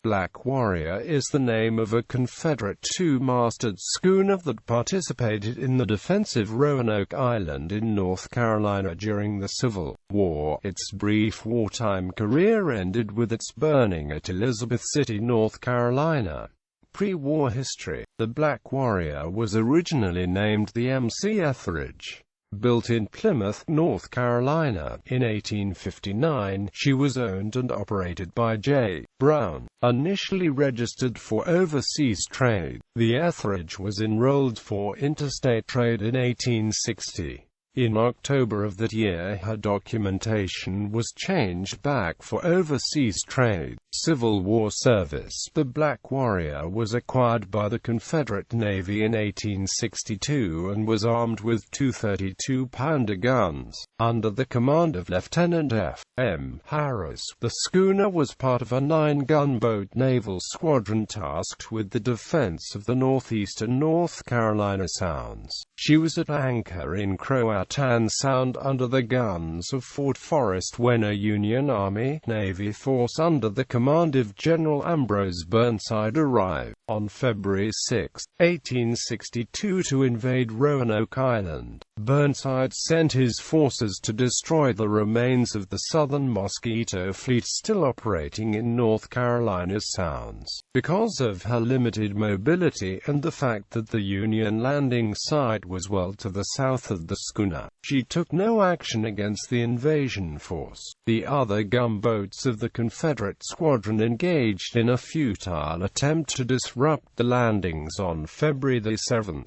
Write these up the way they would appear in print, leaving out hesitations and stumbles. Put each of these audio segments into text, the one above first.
Black Warrior is the name of a Confederate two-masted schooner that participated in the defense of Roanoke Island in North Carolina during the Civil War. Its brief wartime career ended with its burning at Elizabeth City, North Carolina. Pre-war history. The Black Warrior was originally named the MC Etheridge. Built in Plymouth, North Carolina, in 1859, she was owned and operated by J. Brown. Initially registered for overseas trade, the Etheridge was enrolled for interstate trade in 1860. In October of that year, her documentation was changed back for overseas trade. Civil War service. The Black Warrior was acquired by the Confederate Navy in 1862 and was armed with two 32-pounder guns. Under the command of Lieutenant F. M. Harris, the schooner was part of a 9-gunboat naval squadron tasked with the defense of the northeastern North Carolina Sounds. She was at anchor in Croatan Sound under the guns of Fort Forest when a Union Army Navy force under the command of General Ambrose Burnside arrived on February 6, 1862 to invade Roanoke Island. Burnside sent his forces to destroy the remains of the Southern Mosquito Fleet still operating in North Carolina's Sounds. Because of her limited mobility and the fact that the Union landing site was well to the south of the schooner, she took no action against the invasion force. The other gunboats of the Confederate squadron engaged in a futile attempt to disrupt the landings on February 7.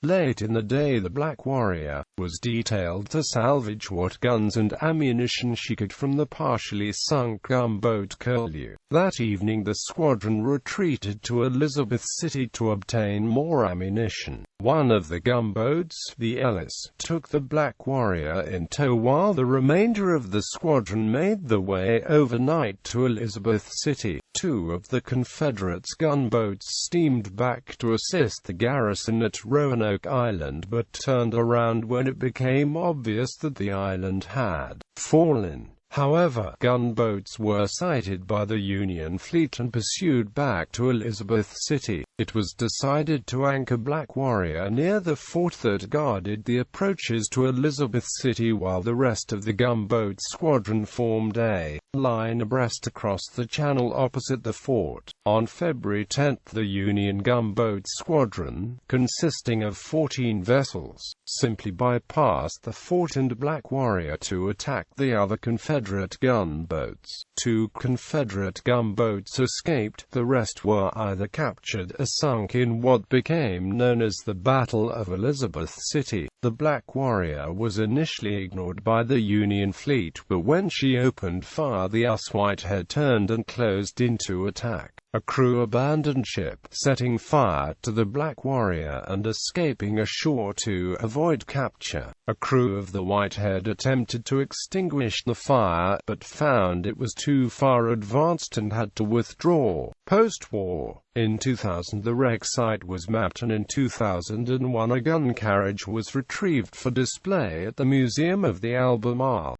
Late in the day, the Black Warrior was detailed to salvage what guns and ammunition she could from the partially sunk gunboat Curlew. That evening the squadron retreated to Elizabeth City to obtain more ammunition. One of the gunboats, the Ellis, took the Black Warrior in tow while the remainder of the squadron made their way overnight to Elizabeth City. Two of the Confederates' gunboats steamed back to assist the garrison at Roanoke Island but turned around when it became obvious that the island had fallen. However, gunboats were sighted by the Union fleet and pursued back to Elizabeth City. It was decided to anchor Black Warrior near the fort that guarded the approaches to Elizabeth City while the rest of the gunboat squadron formed a line abreast across the channel opposite the fort. On February 10, the Union gunboat squadron, consisting of 14 vessels, simply bypassed the fort and Black Warrior to attack the other Confederate gunboats. Two Confederate gunboats escaped, the rest were either captured or sunk in what became known as the Battle of Elizabeth City. The Black Warrior was initially ignored by the Union fleet, but when she opened fire, the US Whitehead turned and closed into attack. A crew abandoned ship, setting fire to the Black Warrior and escaping ashore to avoid capture. A crew of the Whitehead attempted to extinguish the fire, but found it was too far advanced and had to withdraw. Post-war, in 2000 the wreck site was mapped and in 2001 a gun carriage was retrieved for display at the Museum of the Albemarle.